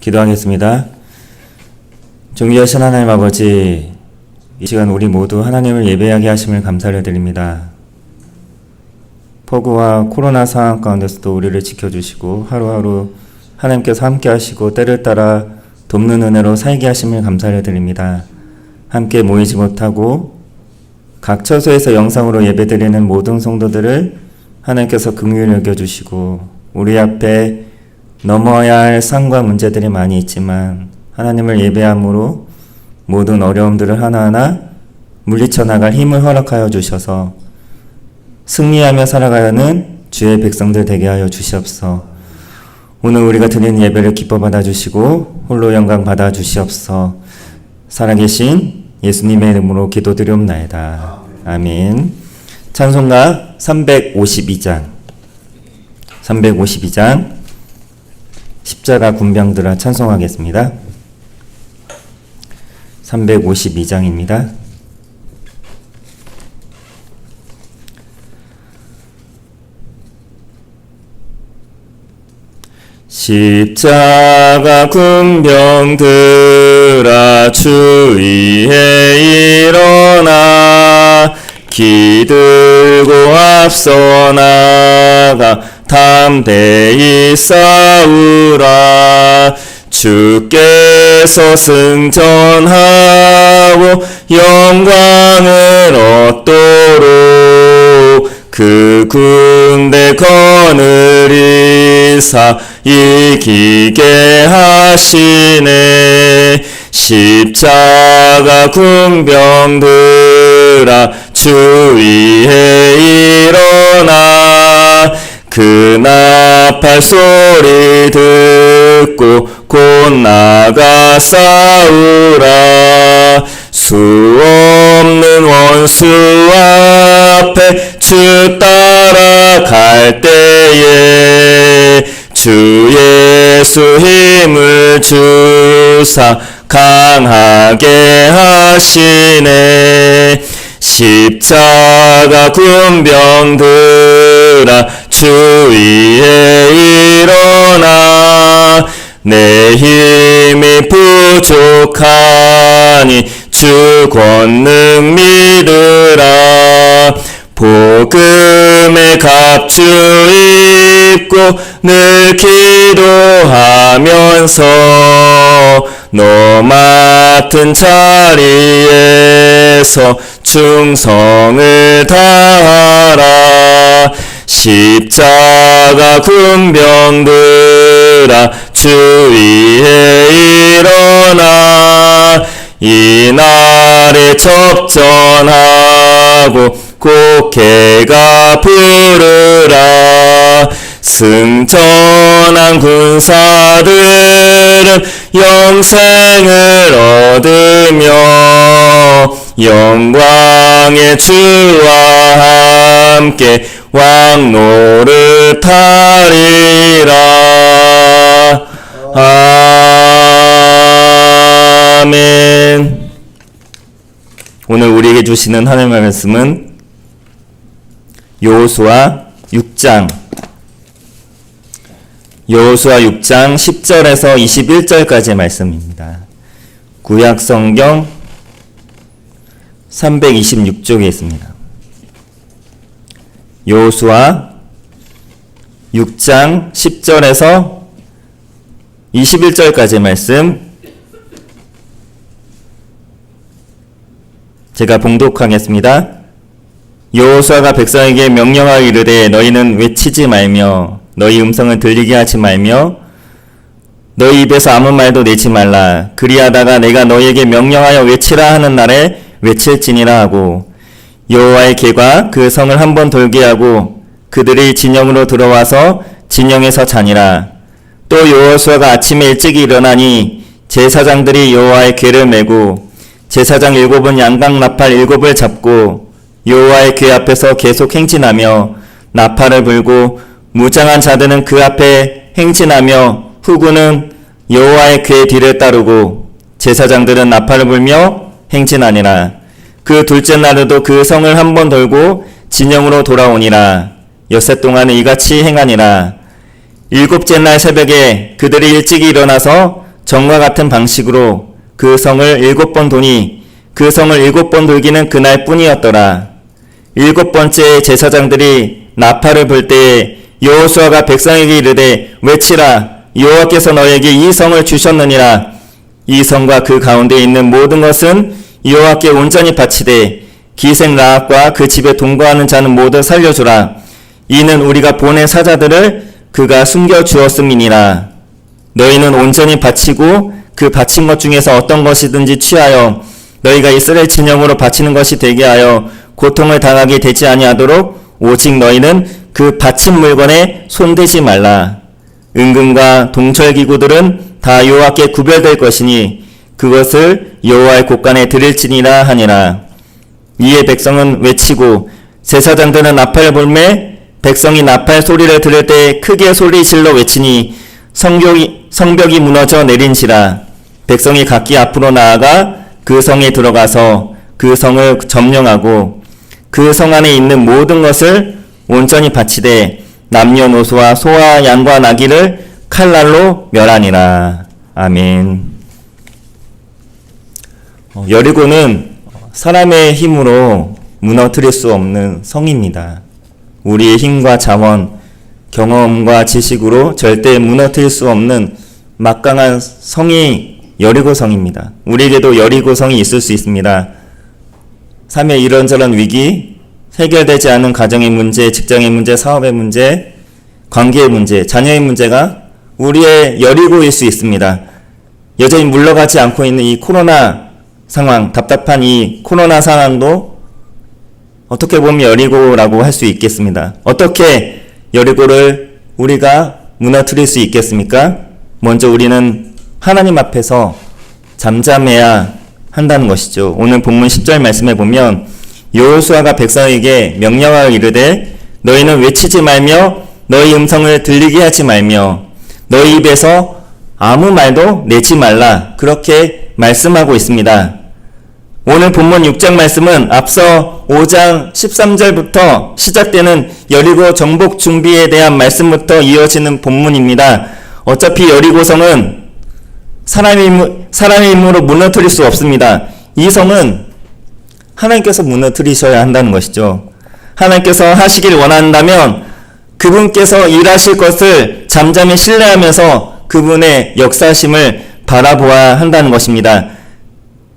기도하겠습니다. 존귀하신 하나님 아버지, 이 시간 우리 모두 하나님을 예배하게 하심을 감사를 드립니다. 폭우와 코로나 상황 가운데서도 우리를 지켜주시고 하루하루 하나님께서 함께 하시고 때를 따라 돕는 은혜로 살게 하심을 감사를 드립니다. 함께 모이지 못하고 각 처소에서 영상으로 예배드리는 모든 성도들을 하나님께서 긍휼히 여겨주시고 우리 앞에 넘어야 할 상과 문제들이 많이 있지만 하나님을 예배함으로 모든 어려움들을 하나하나 물리쳐 나갈 힘을 허락하여 주셔서 승리하며 살아가는 주의 백성들 되게 하여 주시옵소서. 오늘 우리가 드리는 예배를 기뻐 받아주시고 홀로 영광 받아주시옵소서. 살아계신 예수님의 이름으로 기도드리옵나이다. 아멘. 찬송가 352장 십자가 군병들아 찬송하겠습니다. 352장입니다. 십자가 군병들아 주 위에 일어나 기들고 앞서 나가 담대히 싸우라. 주께서 승천하고 영광을 얻도록 그 군대 거느리사 이기게 하시네. 십자가 군병들아 주 위에 일어나 그 나팔 소리 듣고 곧 나가 싸우라. 수 없는 원수 앞에 주 따라갈 때에 주 예수 힘을 주사 강하게 하시네. 십자가 군병들아 주 위에 일어나 내 힘이 부족하니 주 권능 믿으라. 복음의 갑주 입고 늘 기도하면서 너 맡은 자리에서 충성을 다하라. 십자가 군병들아 주 위에 일어나 이날에 접전하고 곡해가 부르라. 승천한 군사들은 영생을 얻으며 영광의 주와 함께 왕노를 타리라. 아멘. 오늘 우리에게 주시는 하나님의 말씀은 여호수아 6장 10절에서 21절까지의 말씀입니다. 구약성경 326쪽에 있습니다. 여호수아 6장 10절에서 21절까지의 말씀 제가 봉독하겠습니다. 여호수아가 백성에게 명령하여 이르되 너희는 외치지 말며 너희 음성을 들리게 하지 말며 너희 입에서 아무 말도 내지 말라. 그리하다가 내가 너희에게 명령하여 외치라 하는 날에 외칠지니라 하고 여호와의 개가 그 성을 한번 돌게 하고 그들이 진영으로 들어와서 진영에서 자니라. 또 여호수아가 아침에 일찍 일어나니 제사장들이 여호와의 궤를 메고 제사장 7은 양각 나팔 7을 잡고 여호와의 궤 앞에서 계속 행진하며 나팔을 불고 무장한 자들은 그 앞에 행진하며 후군은 여호와의 궤 뒤를 따르고 제사장들은 나팔을 불며 행진하니라. 그 둘째 날에도 그 성을 한번 돌고 진영으로 돌아오니라. 엿새 동안은 이같이 행하니라. 일곱째 날 새벽에 그들이 일찍 일어나서 전과 같은 방식으로 그 성을 7번 도니 그 성을 7번 돌기는 그날 뿐이었더라. 7번째 제사장들이 나팔을 불 때에 여호수아가 백성에게 이르되 외치라. 여호와께서 너에게 이 성을 주셨느니라. 이 성과 그 가운데 있는 모든 것은 여호와께 온전히 바치되 기생 라합과 그 집에 동거하는 자는 모두 살려주라. 이는 우리가 보낸 사자들을 그가 숨겨 주었음이니라. 너희는 온전히 바치고 그 바친 것 중에서 어떤 것이든지 취하여 너희가 이스라엘 진영으로 바치는 것이 되게 하여 고통을 당하게 되지 아니하도록 오직 너희는 그 바친 물건에 손대지 말라. 은금과 동철기구들은 다 여호와께 구별될 것이니 그것을 여호와의 곳간에 드릴지니라 하니라. 이에 백성은 외치고 제사장들은 나팔을 불매 백성이 나팔 소리를 들을 때 크게 소리질러 외치니 성벽이 무너져 내린지라. 백성이 각기 앞으로 나아가 그 성에 들어가서 그 성을 점령하고 그 성 안에 있는 모든 것을 온전히 바치되 남녀노소와 소와 양과 나귀를 칼날로 멸하니라. 아멘. 여리고는 사람의 힘으로 무너뜨릴 수 없는 성입니다. 우리의 힘과 자원, 경험과 지식으로 절대 무너뜨릴 수 없는 막강한 성이 여리고성입니다. 우리에게도 여리고성이 있을 수 있습니다. 삶의 이런저런 위기, 해결되지 않은 가정의 문제, 직장의 문제, 사업의 문제, 관계의 문제, 자녀의 문제가 우리의 여리고일 수 있습니다. 여전히 물러가지 않고 있는 이 코로나 상황, 답답한 이 코로나 상황도 어떻게 보면 여리고라고 할 수 있겠습니다. 어떻게 여리고를 우리가 무너뜨릴 수 있겠습니까? 먼저 우리는 하나님 앞에서 잠잠해야 한다는 것이죠. 오늘 본문 10절 말씀에 보면 여호수아가 백성에게 명령하여 이르되 너희는 외치지 말며 너희 음성을 들리게 하지 말며 너희 입에서 아무 말도 내지 말라. 그렇게 말씀하고 있습니다. 오늘 본문 6장 말씀은 앞서 5장 13절부터 시작되는 여리고 정복 준비에 대한 말씀부터 이어지는 본문입니다. 어차피 여리고성은 사람의 힘으로 무너뜨릴 수 없습니다. 이 성은 하나님께서 무너뜨리셔야 한다는 것이죠. 하나님께서 하시길 원한다면 그분께서 일하실 것을 잠잠히 신뢰하면서 그분의 역사심을 바라보아야 한다는 것입니다.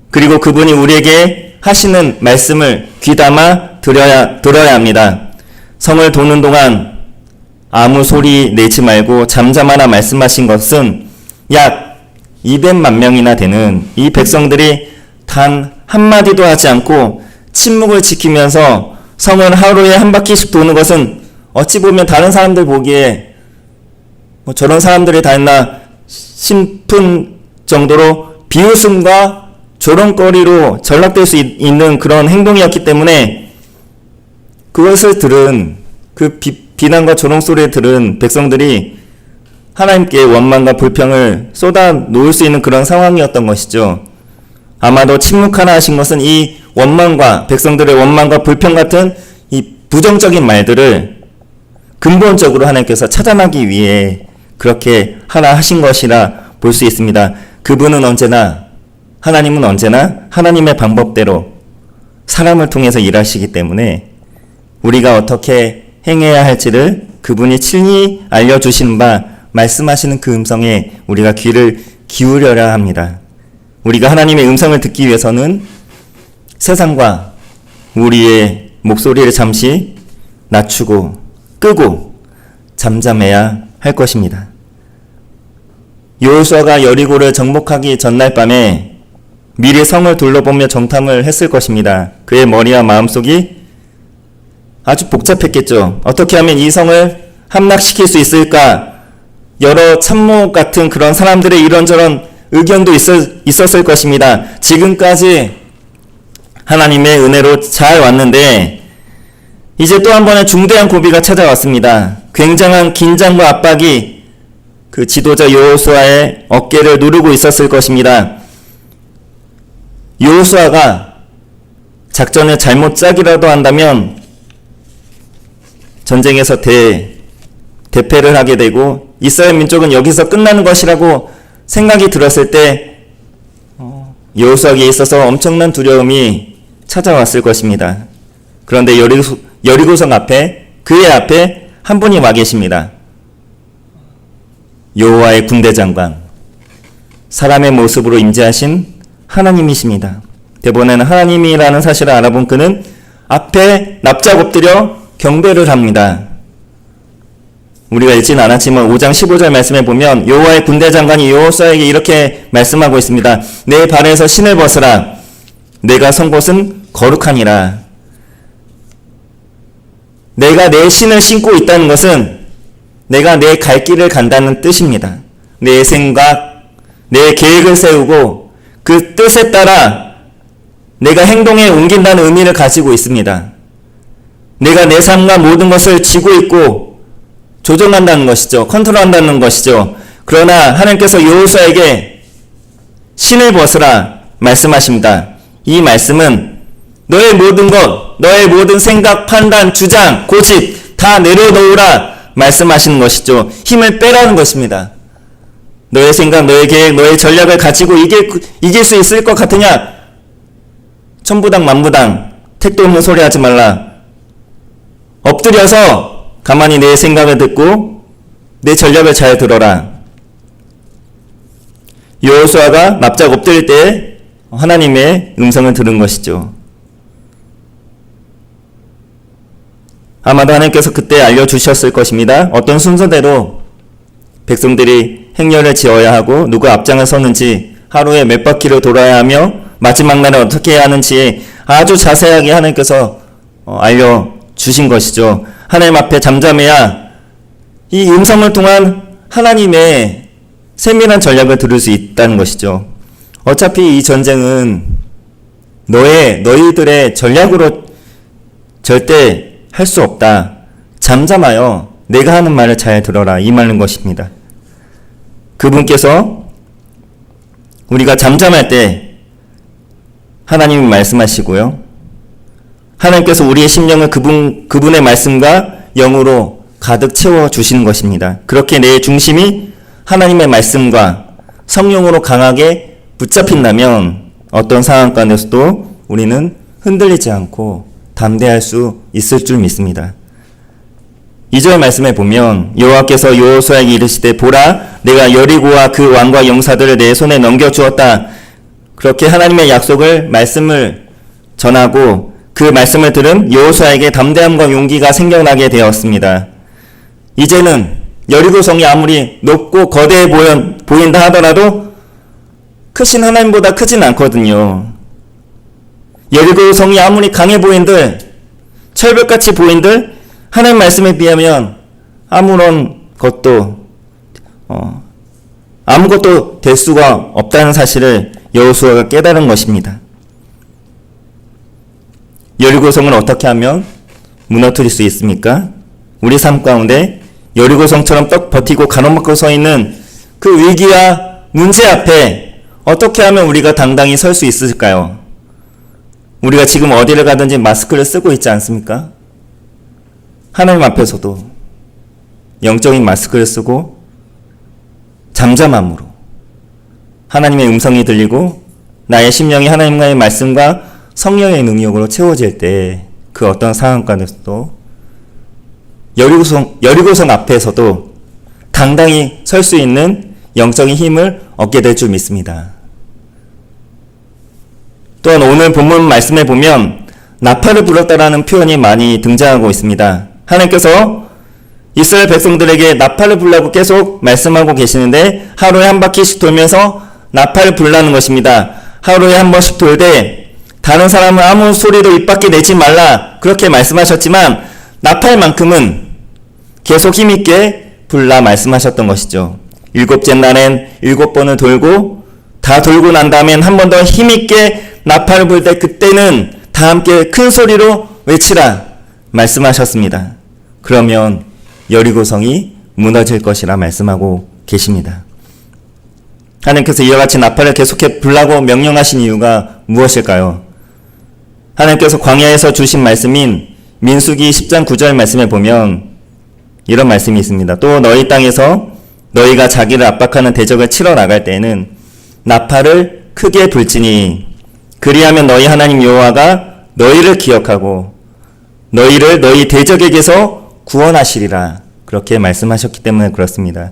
그리고 그분이 우리에게 하시는 말씀을 귀담아 들어야 합니다. 성을 도는 동안 아무 소리 내지 말고 잠잠하라 말씀하신 것은 약 200만 명이나 되는 이 백성들이 단 한마디도 하지 않고 침묵을 지키면서 성을 하루에 한 바퀴씩 도는 것은 어찌 보면 다른 사람들 보기에 저런 사람들이 다 했나 싶은 정도로 비웃음과 조롱거리로 전락될 수 있는 그런 행동이었기 때문에 그것을 들은 그 비난과 조롱 소리를 들은 백성들이 하나님께 원망과 불평을 쏟아 놓을 수 있는 그런 상황이었던 것이죠. 아마도 침묵하라 하신 것은 이 원망과 백성들의 원망과 불평 같은 이 부정적인 말들을 근본적으로 하나님께서 차단하기 위해 그렇게 하라 하신 것이라 볼 수 있습니다. 하나님은 언제나 하나님의 방법대로 사람을 통해서 일하시기 때문에 우리가 어떻게 행해야 할지를 그분이 친히 알려주신 바 말씀하시는 그 음성에 우리가 귀를 기울여야 합니다. 우리가 하나님의 음성을 듣기 위해서는 세상과 우리의 목소리를 잠시 낮추고 끄고 잠잠해야 할 것입니다. 여호수아가 여리고를 정복하기 전날 밤에 미리 성을 둘러보며 정탐을 했을 것입니다. 그의 머리와 마음속이 아주 복잡했겠죠. 어떻게 하면 이 성을 함락시킬 수 있을까? 여러 참모 같은 그런 사람들의 이런저런 의견도 있었을 것입니다. 지금까지 하나님의 은혜로 잘 왔는데 이제 또 한 번의 중대한 고비가 찾아왔습니다. 굉장한 긴장과 압박이 그 지도자 여호수아의 어깨를 누르고 있었을 것입니다. 여호수아가 작전을 잘못 짜기라도 한다면 전쟁에서 대패를 하게 되고 이스라엘 민족은 여기서 끝나는 것이라고 생각이 들었을 때 여호수아에게 있어서 엄청난 두려움이 찾아왔을 것입니다. 그런데 여리고성 앞에, 그의 앞에 한 분이 와 계십니다. 여호와의 군대 장관, 사람의 모습으로 임재하신 하나님이십니다. 대본에는 하나님이라는 사실을 알아본 그는 앞에 납작 엎드려 경배를 합니다. 우리가 읽지는 않았지만 5장 15절 말씀에 보면 여호와의 군대 장관이 여호수아에게 이렇게 말씀하고 있습니다. 내 발에서 신을 벗으라. 내가 선 곳은 거룩하니라. 내가 내 신을 신고 있다는 것은 내가 내 갈 길을 간다는 뜻입니다. 내 생각, 내 계획을 세우고 그 뜻에 따라 내가 행동에 옮긴다는 의미를 가지고 있습니다. 내가 내 삶과 모든 것을 쥐고 있고 조종한다는 것이죠. 컨트롤한다는 것이죠. 그러나 하나님께서 여호수아에게 신을 벗으라 말씀하십니다. 이 말씀은 너의 모든 것, 너의 모든 생각, 판단, 주장, 고집 다 내려놓으라 말씀하시는 것이죠. 힘을 빼라는 것입니다. 너의 생각, 너의 계획, 너의 전략을 가지고 이길 수 있을 것 같으냐? 천부당 만부당 택도 없는 소리 하지 말라. 엎드려서 가만히 내 생각을 듣고 내 전략을 잘 들어라. 여호수아가 납작 엎드릴 때 하나님의 음성을 들은 것이죠. 아마도 하나님께서 그때 알려주셨을 것입니다. 어떤 순서대로 백성들이 행렬을 지어야 하고 누가 앞장을 서는지, 하루에 몇 바퀴를 돌아야 하며 마지막 날에 어떻게 해야 하는지 아주 자세하게 하나님께서 알려주신 것이죠. 하나님 앞에 잠잠해야 이 음성을 통한 하나님의 세밀한 전략을 들을 수 있다는 것이죠. 어차피 이 전쟁은 너희들의 전략으로 절대 할 수 없다. 잠잠하여 내가 하는 말을 잘 들어라. 이 말인 것입니다. 그분께서 우리가 잠잠할 때 하나님이 말씀하시고요. 하나님께서 우리의 심령을 그분의 말씀과 영으로 가득 채워주시는 것입니다. 그렇게 내 중심이 하나님의 말씀과 성령으로 강하게 붙잡힌다면 어떤 상황 가운데서도 우리는 흔들리지 않고 담대할 수 있을 줄 믿습니다. 2절 말씀에 보면 여호와께서 여호수아에게 이르시되 보라 내가 여리고와 그 왕과 용사들을 내 손에 넘겨주었다. 그렇게 하나님의 약속을 말씀을 전하고 그 말씀을 들은 여호수아에게 담대함과 용기가 생겨나게 되었습니다. 이제는 여리고 성이 아무리 높고 거대해 보인다 하더라도 크신 하나님보다 크진 않거든요. 여리고 성이 아무리 강해 보인들, 철벽같이 보인들 하나님 말씀에 비하면 아무것도 될 수가 없다는 사실을 여호수아가 깨달은 것입니다. 여리고 성을 어떻게 하면 무너뜨릴 수 있습니까? 우리 삶 가운데 여리고 성처럼 떡 버티고 가로막고 서 있는 그 위기와 문제 앞에 어떻게 하면 우리가 당당히 설 수 있을까요? 우리가 지금 어디를 가든지 마스크를 쓰고 있지 않습니까? 하나님 앞에서도 영적인 마스크를 쓰고 잠잠함으로 하나님의 음성이 들리고 나의 심령이 하나님과의 말씀과 성령의 능력으로 채워질 때 그 어떤 상황 가운데서도 여리고성 앞에서도 당당히 설 수 있는 영적인 힘을 얻게 될 줄 믿습니다. 또한 오늘 본문 말씀에 보면 나팔을 불었다라는 표현이 많이 등장하고 있습니다. 하나님께서 이스라엘 백성들에게 나팔을 불라고 계속 말씀하고 계시는데 하루에 한 바퀴씩 돌면서 나팔을 불라는 것입니다. 하루에 한 번씩 돌되 다른 사람은 아무 소리도 입 밖에 내지 말라 그렇게 말씀하셨지만 나팔만큼은 계속 힘있게 불라 말씀하셨던 것이죠. 7째 날엔 7번을 돌고 다 돌고 난 다음엔 한 번 더 힘있게 나팔을 불 때 그때는 다 함께 큰 소리로 외치라 말씀하셨습니다. 그러면 여리고성이 무너질 것이라 말씀하고 계십니다. 하나님께서 이와 같이 나팔을 계속해 불라고 명령하신 이유가 무엇일까요? 하나님께서 광야에서 주신 말씀인 민수기 10장 9절 말씀에 보면 이런 말씀이 있습니다. 또 너희 땅에서 너희가 자기를 압박하는 대적을 치러 나갈 때에는 나팔을 크게 불지니 그리하면 너희 하나님 여호와가 너희를 기억하고 너희를 너희 대적에게서 구원하시리라. 그렇게 말씀하셨기 때문에 그렇습니다.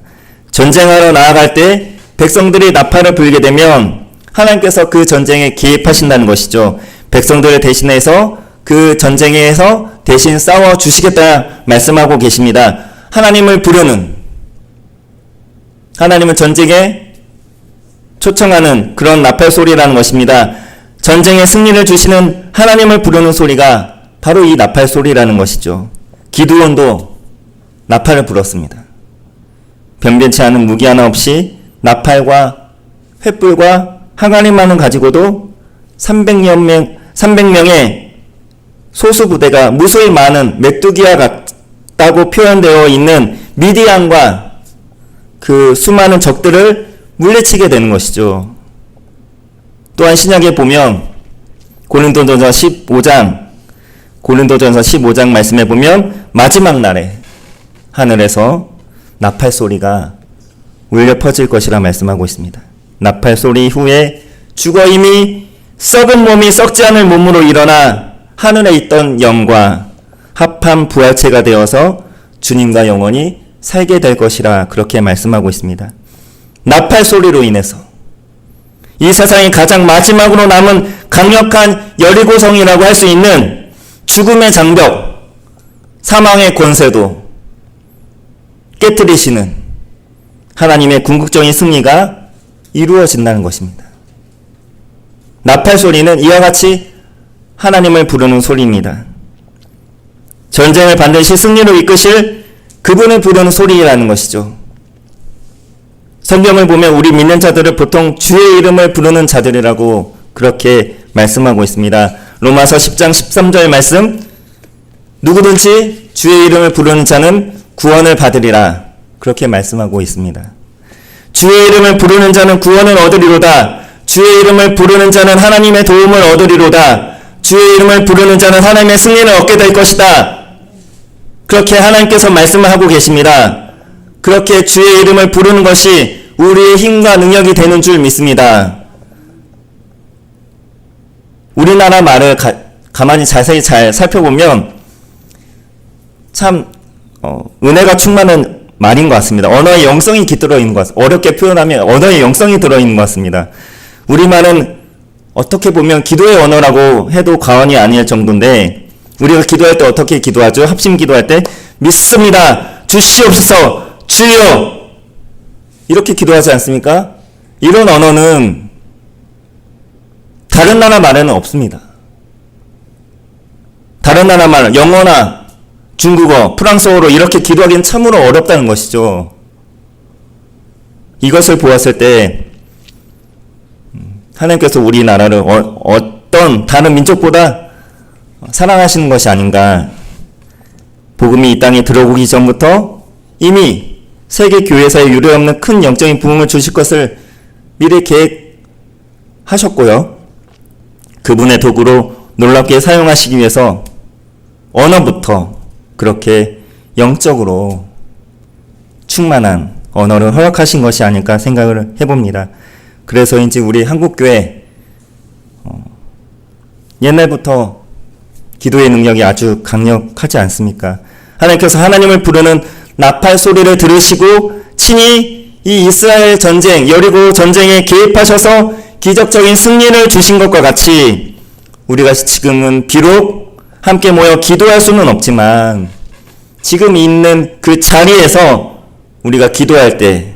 전쟁하러 나아갈 때 백성들이 나팔을 불게 되면 하나님께서 그 전쟁에 개입하신다는 것이죠. 백성들을 대신해서 그 전쟁에서 대신 싸워 주시겠다 말씀하고 계십니다. 하나님을 부르는, 하나님은 전쟁에 초청하는 그런 나팔 소리라는 것입니다. 전쟁에 승리를 주시는 하나님을 부르는 소리가 바로 이 나팔 소리라는 것이죠. 기드온도 나팔을 불었습니다. 변변치 않은 무기 하나 없이 나팔과 횃불과 항아리만을 가지고도 300명의 소수부대가 무수히 많은 메뚜기와 같다고 표현되어 있는 미디안과 그 수많은 적들을 물리치게 되는 것이죠. 또한 신약에 보면 고린도전서 15장 말씀해 보면 마지막 날에 하늘에서 나팔 소리가 울려 퍼질 것이라 말씀하고 있습니다. 나팔 소리 후에 죽어 이미 썩은 몸이 썩지 않을 몸으로 일어나 하늘에 있던 영과 합한 부활체가 되어서 주님과 영원히 살게 될 것이라 그렇게 말씀하고 있습니다. 나팔 소리로 인해서 이 세상이 가장 마지막으로 남은 강력한 여리고성이라고 할 수 있는 죽음의 장벽, 사망의 권세도 깨뜨리시는 하나님의 궁극적인 승리가 이루어진다는 것입니다. 나팔 소리는 이와 같이 하나님을 부르는 소리입니다. 전쟁을 반드시 승리로 이끄실 그분을 부르는 소리라는 것이죠. 성경을 보면 우리 믿는 자들을 보통 주의 이름을 부르는 자들이라고 그렇게 말씀하고 있습니다. 로마서 10장 13절 말씀, 누구든지 주의 이름을 부르는 자는 구원을 받으리라. 그렇게 말씀하고 있습니다. 주의 이름을 부르는 자는 구원을 얻으리로다. 주의 이름을 부르는 자는 하나님의 도움을 얻으리로다. 주의 이름을 부르는 자는 하나님의 승리를 얻게 될 것이다. 그렇게 하나님께서 말씀을 하고 계십니다. 그렇게 주의 이름을 부르는 것이 우리의 힘과 능력이 되는 줄 믿습니다. 우리나라 말을 가만히 자세히 잘 살펴보면 참 은혜가 충만한 말인 것 같습니다. 언어의 영성이 깃들어 있는 것 같습니다. 어렵게 표현하면 언어의 영성이 들어있는 것 같습니다. 우리말은 어떻게 보면 기도의 언어라고 해도 과언이 아닐 정도인데, 우리가 기도할 때 어떻게 기도하죠? 합심 기도할 때 믿습니다. 주시옵소서. 주여. 이렇게 기도하지 않습니까? 이런 언어는 다른 나라 말에는 없습니다. 다른 나라 말, 영어나 중국어, 프랑스어로 이렇게 기도하기는 참으로 어렵다는 것이죠. 이것을 보았을 때 하나님께서 우리나라를 어떤 다른 민족보다 사랑하시는 것이 아닌가. 복음이 이 땅에 들어오기 전부터 이미 세계 교회사에 유례없는 큰 영적인 부흥을 주실 것을 미리 계획하셨고요. 그분의 도구로 놀랍게 사용하시기 위해서 언어부터 그렇게 영적으로 충만한 언어를 허락하신 것이 아닐까 생각을 해봅니다. 그래서인지 우리 한국교회 옛날부터 기도의 능력이 아주 강력하지 않습니까? 하나님께서 하나님을 부르는 나팔 소리를 들으시고 친히 이 이스라엘 전쟁, 여리고 전쟁에 개입하셔서 기적적인 승리를 주신 것과 같이 우리가 지금은 비록 함께 모여 기도할 수는 없지만 지금 있는 그 자리에서 우리가 기도할 때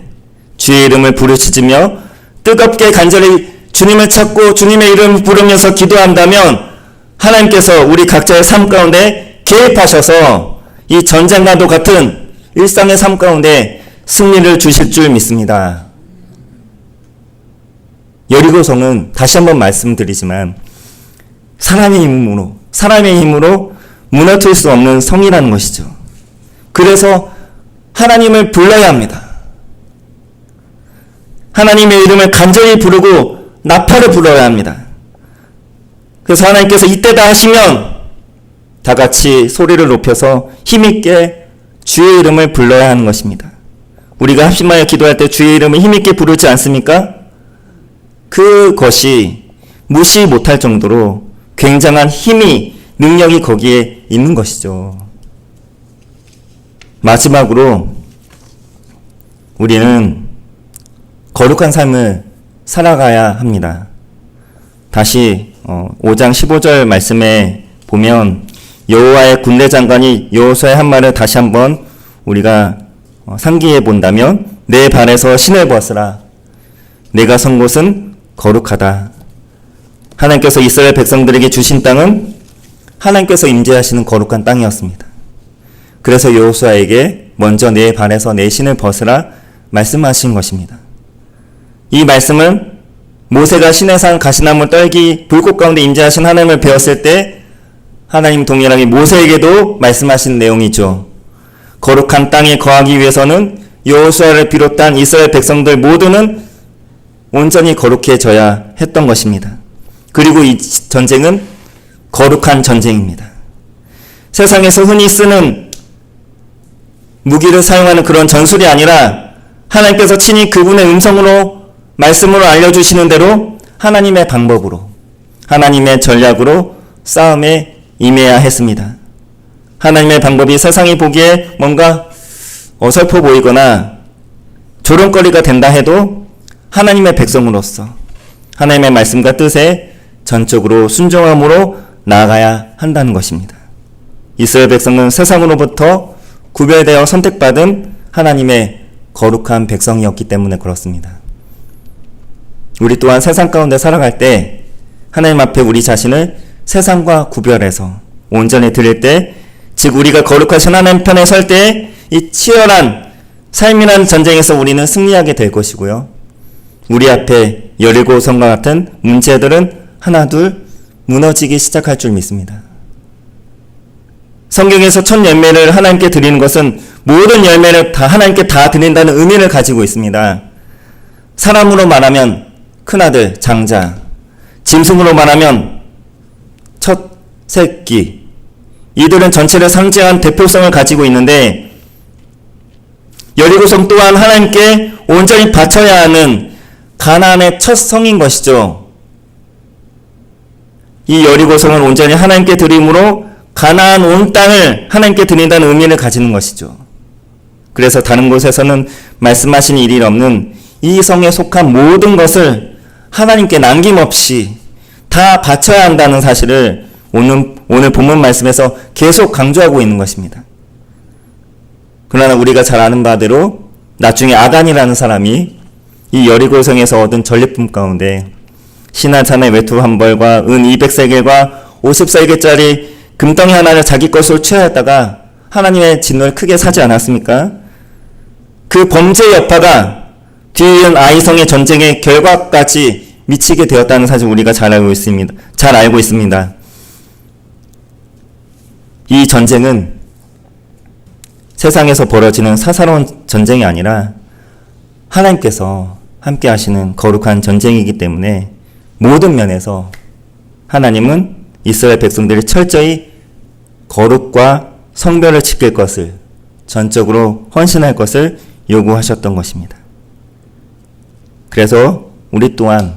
주의 이름을 부르짖으며 뜨겁게 간절히 주님을 찾고 주님의 이름을 부르면서 기도한다면 하나님께서 우리 각자의 삶 가운데 개입하셔서 이 전쟁과도 같은 일상의 삶 가운데 승리를 주실 줄 믿습니다. 여리고성은 다시 한번 말씀드리지만 사람의 힘으로 무너뜨릴 수 없는 성이라는 것이죠. 그래서 하나님을 불러야 합니다. 하나님의 이름을 간절히 부르고 나팔을 불어야 합니다. 그래서 하나님께서 이때다 하시면 다 같이 소리를 높여서 힘있게 주의 이름을 불러야 하는 것입니다. 우리가 합심하여 기도할 때 주의 이름을 힘있게 부르지 않습니까? 그것이 무시 못할 정도로 굉장한 힘이, 능력이 거기에 있는 것이죠. 마지막으로 우리는 거룩한 삶을 살아가야 합니다. 다시 5장 15절 말씀에 보면 여호와의 군대 장관이 여호수아의 한 말을 다시 한번 우리가 상기해 본다면 내 발에서 신을 벗으라. 내가 선 곳은 거룩하다. 하나님께서 이스라엘 백성들에게 주신 땅은 하나님께서 임재하시는 거룩한 땅이었습니다. 그래서 여호수아에게 먼저 내 발에서 내 신을 벗으라 말씀하신 것입니다. 이 말씀은 모세가 시내산 가시나무 떨기 불꽃 가운데 임재하신 하나님을 배웠을 때 하나님 동일하게 모세에게도 말씀하신 내용이죠. 거룩한 땅에 거하기 위해서는 여호수아를 비롯한 이스라엘 백성들 모두는 온전히 거룩해져야 했던 것입니다. 그리고 이 전쟁은 거룩한 전쟁입니다. 세상에서 흔히 쓰는 무기를 사용하는 그런 전술이 아니라 하나님께서 친히 그분의 음성으로 말씀으로 알려주시는 대로 하나님의 방법으로, 하나님의 전략으로 싸움에 임해야 했습니다. 하나님의 방법이 세상이 보기에 뭔가 어설퍼 보이거나 조롱거리가 된다 해도 하나님의 백성으로서 하나님의 말씀과 뜻에 전적으로 순종함으로 나아가야 한다는 것입니다. 이스라엘 백성은 세상으로부터 구별되어 선택받은 하나님의 거룩한 백성이었기 때문에 그렇습니다. 우리 또한 세상 가운데 살아갈 때 하나님 앞에 우리 자신을 세상과 구별해서 온전히 드릴 때, 즉 우리가 거룩하신 하나님 편에 설 때 이 치열한 삶이라는 전쟁에서 우리는 승리하게 될 것이고요. 우리 앞에 여리고성과 같은 문제들은 하나둘 무너지기 시작할 줄 믿습니다. 성경에서 첫 열매를 하나님께 드리는 것은 모든 열매를 다 하나님께 다 드린다는 의미를 가지고 있습니다. 사람으로 말하면 큰아들, 장자, 짐승으로 말하면 첫 새끼, 이들은 전체를 상징한 대표성을 가지고 있는데 여리고성 또한 하나님께 온전히 바쳐야 하는 가나안의 첫 성인 것이죠. 이 여리고성을 온전히 하나님께 드림으로 가나안 온 땅을 하나님께 드린다는 의미를 가지는 것이죠. 그래서 다른 곳에서는 말씀하신 일이 없는 이 성에 속한 모든 것을 하나님께 남김없이 다 바쳐야 한다는 사실을 오늘 본문 말씀에서 계속 강조하고 있는 것입니다. 그러나 우리가 잘 아는 바대로 나중에 아간이라는 사람이 이 여리고성에서 얻은 전리품 가운데 신하산의 외투 한 벌과 은 200세겔과 50세겔짜리 금덩이 하나를 자기 것으로 취하였다가 하나님의 진노를 크게 사지 않았습니까? 그 범죄의 여파가 뒤이은 아이성의 전쟁의 결과까지 미치게 되었다는 사실 우리가 잘 알고 있습니다. 이 전쟁은 세상에서 벌어지는 사사로운 전쟁이 아니라 하나님께서 함께 하시는 거룩한 전쟁이기 때문에 모든 면에서 하나님은 이스라엘 백성들이 철저히 거룩과 성별을 지킬 것을, 전적으로 헌신할 것을 요구하셨던 것입니다. 그래서 우리 또한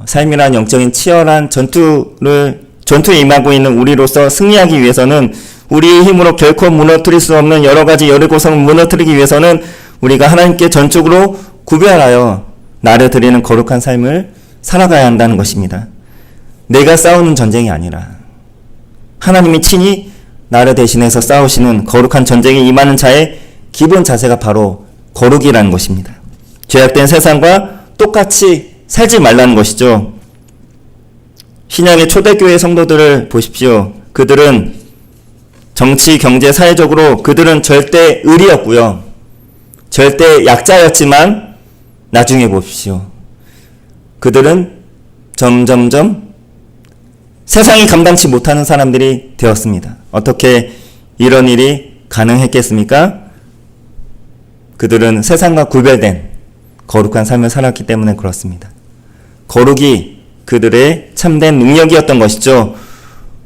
삶이란 영적인 치열한 전투에 임하고 있는 우리로서 승리하기 위해서는 우리의 힘으로 결코 무너뜨릴 수 없는 여러 가지 여리고성을 무너뜨리기 위해서는 우리가 하나님께 전적으로 구별하여 나를 드리는 거룩한 삶을 살아가야 한다는 것입니다. 내가 싸우는 전쟁이 아니라 하나님이 친히 나를 대신해서 싸우시는 거룩한 전쟁에 임하는 자의 기본 자세가 바로 거룩이라는 것입니다. 죄악된 세상과 똑같이 살지 말라는 것이죠. 신약의 초대교회 성도들을 보십시오. 그들은 정치, 경제, 사회적으로 그들은 절대 의리였고요. 절대 약자였지만 나중에 보십시오. 그들은 점점점 세상이 감당치 못하는 사람들이 되었습니다. 어떻게 이런 일이 가능했겠습니까? 그들은 세상과 구별된 거룩한 삶을 살았기 때문에 그렇습니다. 거룩이 그들의 참된 능력이었던 것이죠.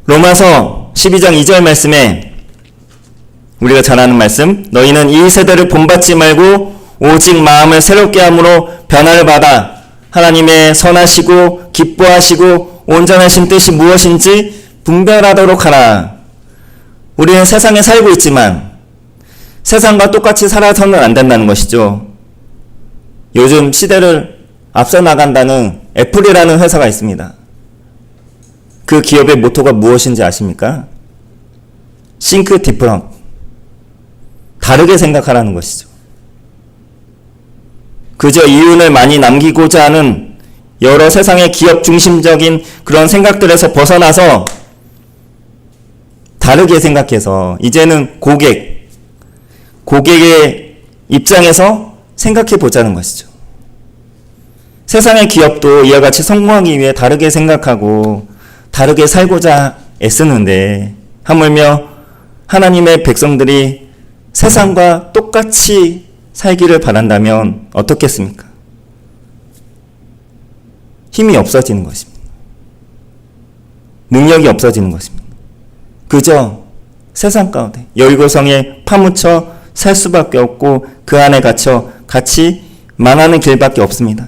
로마서 12장 2절 말씀에 우리가 잘 아는 말씀, 너희는 이 세대를 본받지 말고 오직 마음을 새롭게 함으로 변화를 받아 하나님의 선하시고 기뻐하시고 온전하신 뜻이 무엇인지 분별하도록 하라. 우리는 세상에 살고 있지만 세상과 똑같이 살아서는 안 된다는 것이죠. 요즘 시대를 앞서 나간다는 애플이라는 회사가 있습니다. 그 기업의 모토가 무엇인지 아십니까? Think different. 다르게 생각하라는 것이죠. 그저 이윤을 많이 남기고자 하는 여러 세상의 기업 중심적인 그런 생각들에서 벗어나서 다르게 생각해서 이제는 고객의 입장에서 생각해 보자는 것이죠. 세상의 기업도 이와 같이 성공하기 위해 다르게 생각하고 다르게 살고자 애쓰는데 하물며 하나님의 백성들이 세상과 똑같이 살기를 바란다면 어떻겠습니까? 힘이 없어지는 것입니다. 능력이 없어지는 것입니다. 그저 세상 가운데 여리고성에 파묻혀 살 수밖에 없고 그 안에 갇혀 같이 망하는 길밖에 없습니다.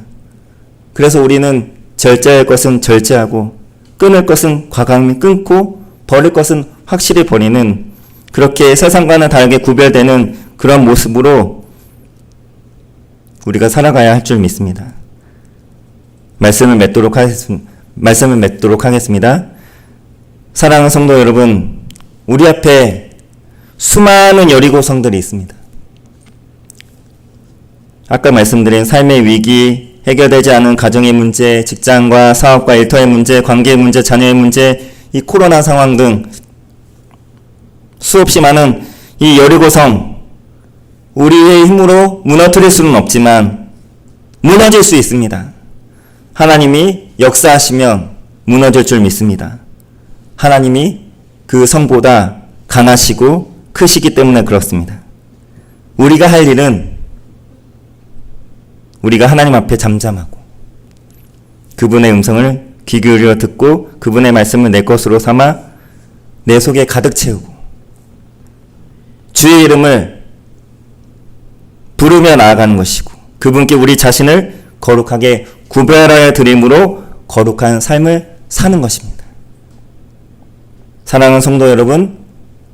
그래서 우리는 절제할 것은 절제하고 끊을 것은 과감히 끊고 버릴 것은 확실히 버리는 그렇게 세상과는 다르게 구별되는 그런 모습으로 우리가 살아가야 할 줄 믿습니다. 말씀을 맺도록 하겠습니다. 사랑하는 성도 여러분, 우리 앞에 수많은 여리고 성들이 있습니다. 아까 말씀드린 삶의 위기, 해결되지 않은 가정의 문제, 직장과 사업과 일터의 문제, 관계의 문제, 자녀의 문제, 이 코로나 상황 등 수없이 많은 이 여리고 성, 우리의 힘으로 무너뜨릴 수는 없지만 무너질 수 있습니다. 하나님이 역사하시면 무너질 줄 믿습니다. 하나님이 그 성보다 강하시고 크시기 때문에 그렇습니다. 우리가 할 일은 우리가 하나님 앞에 잠잠하고 그분의 음성을 귀 기울여 듣고 그분의 말씀을 내 것으로 삼아 내 속에 가득 채우고 주의 이름을 부르며 나아가는 것이고 그분께 우리 자신을 거룩하게 구별하여 드림으로 거룩한 삶을 사는 것입니다. 사랑하는 성도 여러분,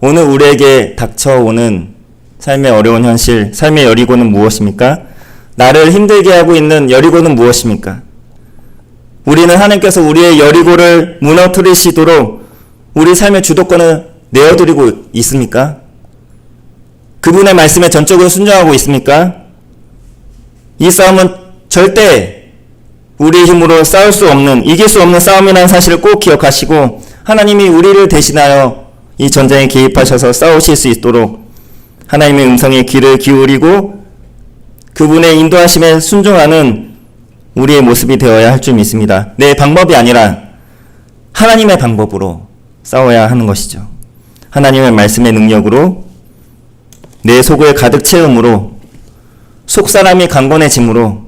오늘 우리에게 닥쳐오는 삶의 어려운 현실, 삶의 여리고는 무엇입니까? 나를 힘들게 하고 있는 여리고는 무엇입니까? 우리는 하나님께서 우리의 여리고를 무너뜨리시도록 우리 삶의 주도권을 내어드리고 있습니까? 그분의 말씀에 전적으로 순종하고 있습니까? 이 싸움은 절대 우리의 힘으로 싸울 수 없는, 이길 수 없는 싸움이라는 사실을 꼭 기억하시고 하나님이 우리를 대신하여 이 전쟁에 개입하셔서 싸우실 수 있도록 하나님의 음성에 귀를 기울이고 그분의 인도하심에 순종하는 우리의 모습이 되어야 할 줄 믿습니다. 내 방법이 아니라 하나님의 방법으로 싸워야 하는 것이죠. 하나님의 말씀의 능력으로 내 속을 가득 채움으로 속사람이 강건해짐으로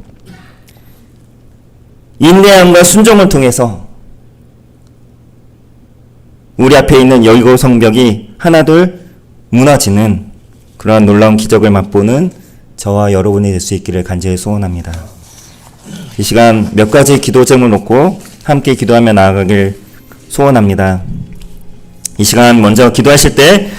인내함과 순종을 통해서 우리 앞에 있는 여리고 성벽이 하나둘 무너지는 그러한 놀라운 기적을 맛보는 저와 여러분이 될 수 있기를 간절히 소원합니다. 이 시간 몇 가지 기도 제목을 놓고 함께 기도하며 나아가길 소원합니다. 이 시간 먼저 기도하실 때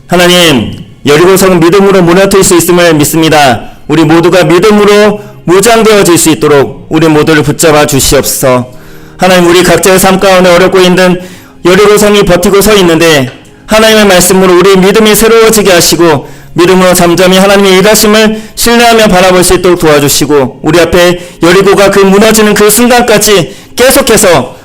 하나님, 여리고성은 믿음으로 무너뜨릴 수 있음을 믿습니다. 우리 모두가 믿음으로 무장되어질 수 있도록 우리 모두를 붙잡아 주시옵소서. 하나님, 우리 각자의 삶 가운데 어렵고 있는 여리고성이 버티고 서 있는데 하나님의 말씀으로 우리 믿음이 새로워지게 하시고 믿음으로 잠잠히 하나님의 일하심을 신뢰하며 바라볼 수 있도록 도와주시고 우리 앞에 여리고가 그 무너지는 그 순간까지 계속해서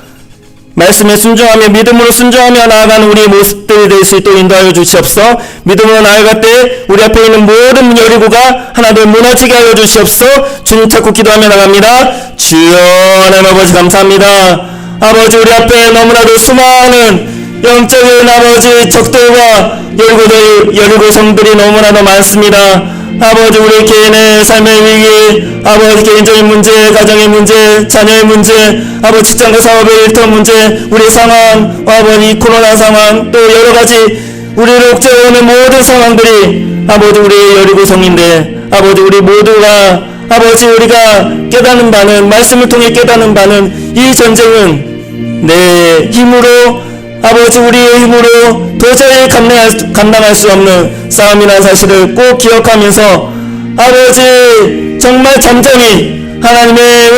말씀에 순종하며 믿음으로 순종하며 나아가는 우리의 모습들이 될 수 있도록 인도하여 주시옵소서. 믿음으로 나아갈 때 우리 앞에 있는 모든 여리고가 하나둘 무너지게 하여 주시옵소서. 주님 찾고 기도하며 나갑니다. 주여, 하나님 아버지 감사합니다. 아버지, 우리 앞에 너무나도 수많은 영적인 아버지 적들과 여리고 성들이 너무나도 많습니다. 아버지, 우리 개인의 삶의 위기, 아버지 개인적인 문제, 가정의 문제, 자녀의 문제, 아버지 직장과 사업의 일터 문제, 우리 상황, 아버지 코로나 상황, 또 여러가지 우리를 옥죄어오는 모든 상황들이 아버지 우리의 여리고 성인데 아버지 우리 모두가 아버지 우리가 깨닫는 바는 말씀을 통해 깨닫는 바는 이 전쟁은 내 힘으로 아버지 우리의 힘으로 도저히 감당할 수 없는 싸움이라는 사실을 꼭 기억하면서 아버지 정말 잠잠히 하나님의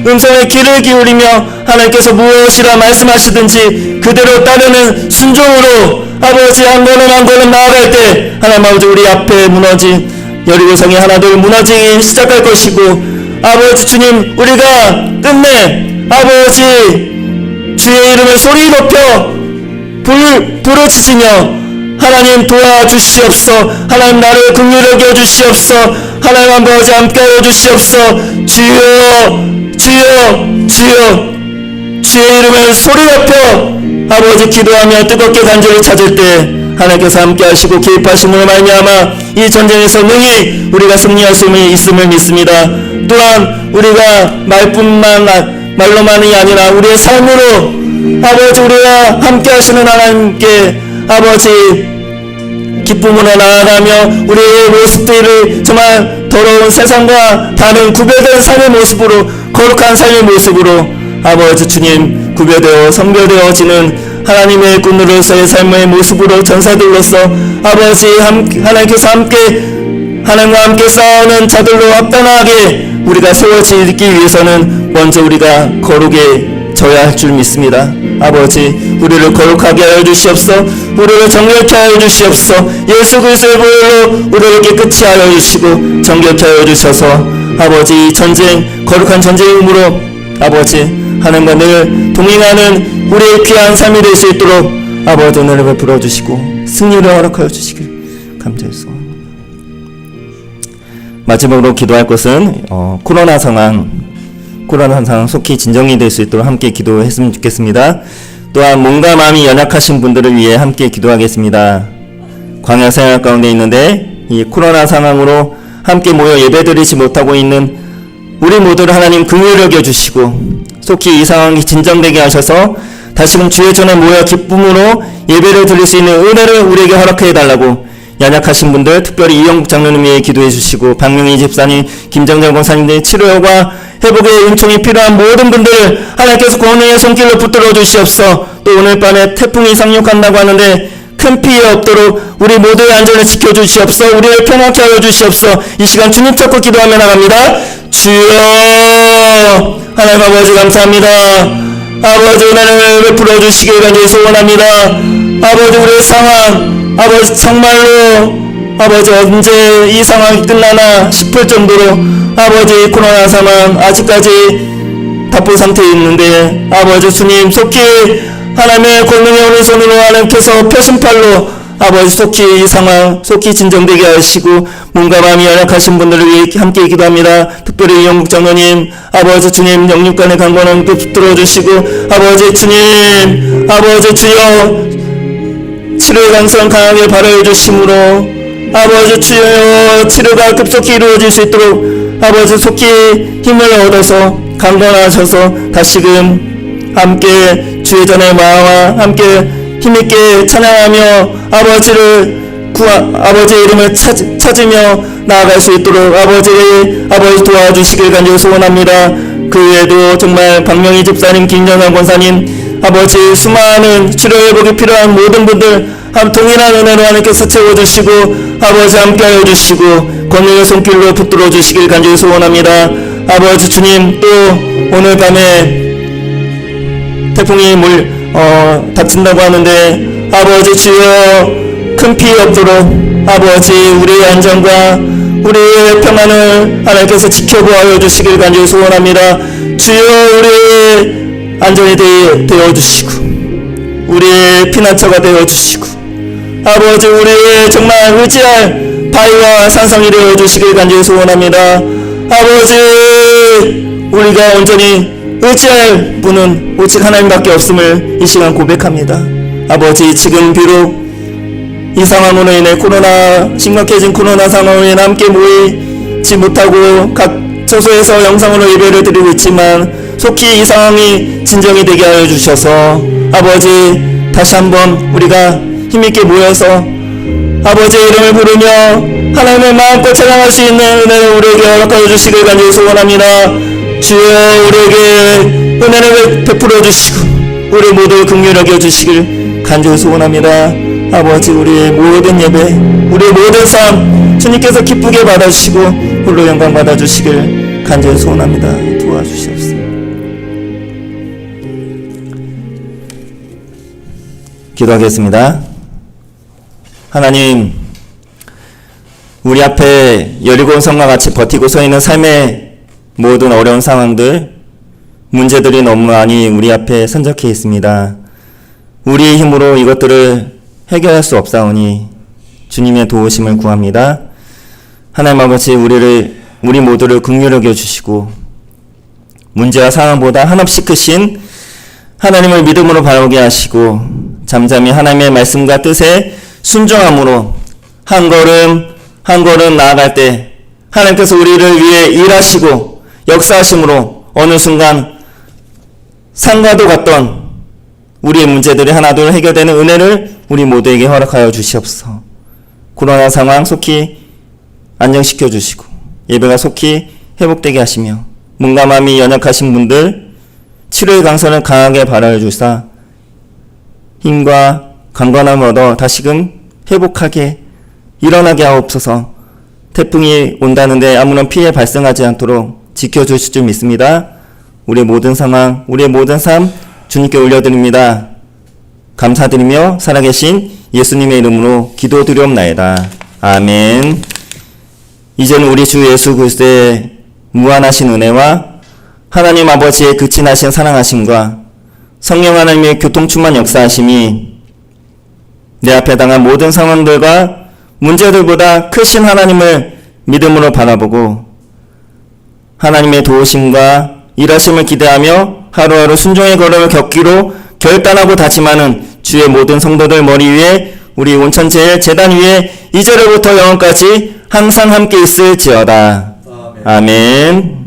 음성에 귀를 기울이며 하나님께서 무엇이라 말씀하시든지 그대로 따르는 순종으로 아버지 한 걸음 나아갈 때 하나님 아버지 우리 앞에 무너진 여리고성이 하나둘 무너지기 시작할 것이고 아버지 주님 우리가 끝내 아버지 주의 이름을 소리 높여 부르짖으며 하나님 도와주시옵소. 하나님 나를 긍휼히 여겨주시옵소. 하나님 아버지 함께하여 주시옵소. 주여 주의 이름을 소리 높여 아버지 기도하며 뜨겁게 간절히 찾을 때 하나님께서 함께하시고 개입하심으로 말미암아 이 전쟁에서 능히 우리가 승리할 수 있음을 믿습니다. 또한 우리가 말로만이 아니라 우리의 삶으로 아버지 우리와 함께하시는 하나님께 아버지 기쁨으로 나아가며 우리의 모습들을 정말 더러운 세상과 다른 구별된 삶의 모습으로 거룩한 삶의 모습으로 아버지 주님 구별되어 성별되어지는 하나님의 군으로서의 삶의 모습으로 전사들로서 아버지 하나님께서 하나님과 함께 싸우는 자들로 합당하게 우리가 세워지기 위해서는 먼저 우리가 거룩해져야 할 줄 믿습니다. 아버지 우리를 거룩하게 하여 주시옵소. 우리를 정결케 하여 주시옵소. 예수 그리스도의 보혈로 우리를 깨끗이 하여 주시고 정결케 하여 주셔서 아버지 전쟁 거룩한 전쟁임으로 아버지 하나님과 늘 동행하는 우리의 귀한 삶이 될 수 있도록 아버지 은혜를 베풀어 주시고 승리를 허락하여 주시길 감사해서 마지막으로 기도할 것은 코로나 상황 속히 진정이 될 수 있도록 함께 기도했으면 좋겠습니다. 또한 몸과 마음이 연약하신 분들을 위해 함께 기도하겠습니다. 광야 생활 가운데 있는데 이 코로나 상황으로 함께 모여 예배드리지 못하고 있는 우리 모두를 하나님 긍휼히 여겨주시고 속히 이 상황이 진정되게 하셔서 다시금 주의 전에 모여 기쁨으로 예배를 드릴 수 있는 은혜를 우리에게 허락해 달라고 연약하신 분들 특별히 이영국 장로님 위해 기도해 주시고 박명희 집사님 김정정 권사님들의 치료와 회복의 은총이 필요한 모든 분들 하나님께서 권능의 손길로 붙들어 주시옵소서. 또 오늘 밤에 태풍이 상륙한다고 하는데 큰 피해 없도록 우리 모두의 안전을 지켜주시옵소서. 우리를 평안케 하여 주시옵소서. 이 시간 주님 찾고 기도하며 나갑니다. 주여 하나님 아버지 감사합니다. 아버지 은혜를 베풀어 주시길 간절히 소원합니다. 아버지 우리의 상황 아버지 정말로 아버지 언제 이 상황이 끝나나 싶을 정도로 아버지 코로나 상황 아직까지 답보 상태에 있는데 아버지 주님 속히 하나님의 권능의 오른손으로 하나님께서 표심팔로 아버지 속히 이 상황 속히 진정되게 하시고 몸과 마음이 연약하신 분들을 위해 함께 기도합니다. 특별히 영국 장로님 아버지 주님 영육간의 강건함 붙들어 주시고 아버지 주님 아버지 주여 치료의 강성 강하게 발휘해 주심으로 아버지 주여 치료가 급속히 이루어질 수 있도록 아버지 속히 힘을 얻어서 강건하셔서 다시금 함께 주의 전에 마와 함께 힘있게 찬양하며 아버지의 이름을 찾으며 나아갈 수 있도록 아버지 도와주시길 간절히 소원합니다. 그 외에도 정말 박명희 집사님 김정환 권사님 아버지 수많은 치료 회복이 필요한 모든 분들 동일한 은혜로 하나님께서 채워주시고 아버지 함께하여 주시고 권능의 손길로 붙들어 주시길 간절히 소원합니다. 아버지 주님 또 오늘 밤에 태풍이 닥친다고 하는데 아버지 주여 큰 피해 없도록 아버지 우리의 안전과 우리의 평안을 하나님께서 지켜보아 주시길 간절히 소원합니다. 주여 우리의 안전이 되어 주시고 우리의 피난처가 되어 주시고 아버지 우리의 정말 의지할 바위와 산성이 되어 주시길 간절히 소원합니다. 아버지 우리가 온전히 의지할 분은 오직 하나님밖에 없음을 이 시간 고백합니다. 아버지 지금 비록 이 상황으로 인해 심각해진 코로나 상황으로 인해 함께 모이지 못하고 각 처소에서 영상으로 예배를 드리고 있지만 속히 이 상황이 진정이 되게 하여 주셔서 아버지 다시 한번 우리가 힘있게 모여서 아버지의 이름을 부르며 하나님을 마음껏 찬양할 수 있는 은혜를 우리에게 허락하여 주시길 간절히 소원합니다. 주여 우리에게 은혜를 베풀어 주시고 우리 모두 긍휼히 여겨 주시길 간절히 소원합니다. 아버지 우리의 모든 예배 우리의 모든 삶 주님께서 기쁘게 받아주시고 홀로 영광 받아주시길 간절히 소원합니다. 도와주시옵소서. 기도하겠습니다. 하나님, 우리 앞에 여리고 성과 같이 버티고 서 있는 삶의 모든 어려운 상황들, 문제들이 너무 많이 우리 앞에 산적해 있습니다. 우리의 힘으로 이것들을 해결할 수 없사오니 주님의 도우심을 구합니다. 하나님 아버지, 우리 모두를 긍휼히 여겨 주시고 문제와 상황보다 한없이 크신 하나님을 믿음으로 바라보게 하시고 잠잠히 하나님의 말씀과 뜻에 순종함으로 한 걸음 나아갈 때 하나님께서 우리를 위해 일하시고 역사하심으로 어느 순간 산과도 같던 우리의 문제들이 하나둘 해결되는 은혜를 우리 모두에게 허락하여 주시옵소서. 코로나 상황 속히 안정시켜 주시고 예배가 속히 회복되게 하시며 몸과 마음이 연약하신 분들 치료의 강선을 강하게 발하여 주사 힘과 강건함을 얻어 다시금 회복하게 일어나게 하옵소서. 태풍이 온다는데 아무런 피해 발생하지 않도록 지켜주실 줄 믿습니다. 우리의 모든 상황, 우리의 모든 삶 주님께 올려드립니다. 감사드리며 살아계신 예수님의 이름으로 기도드리옵나이다. 아멘. 이제는 우리 주 예수 그리스도의 무한하신 은혜와 하나님 아버지의 극진하신 사랑하심과 성령 하나님의 교통충만 역사하심이 내 앞에 당한 모든 상황들과 문제들보다 크신 하나님을 믿음으로 바라보고 하나님의 도우심과 일하심을 기대하며 하루하루 순종의 걸음을 걷기로 결단하고 다짐하는 주의 모든 성도들 머리 위에 우리 온천제일 제단 위에 이제로부터 영원까지 항상 함께 있을지어다. 아멘.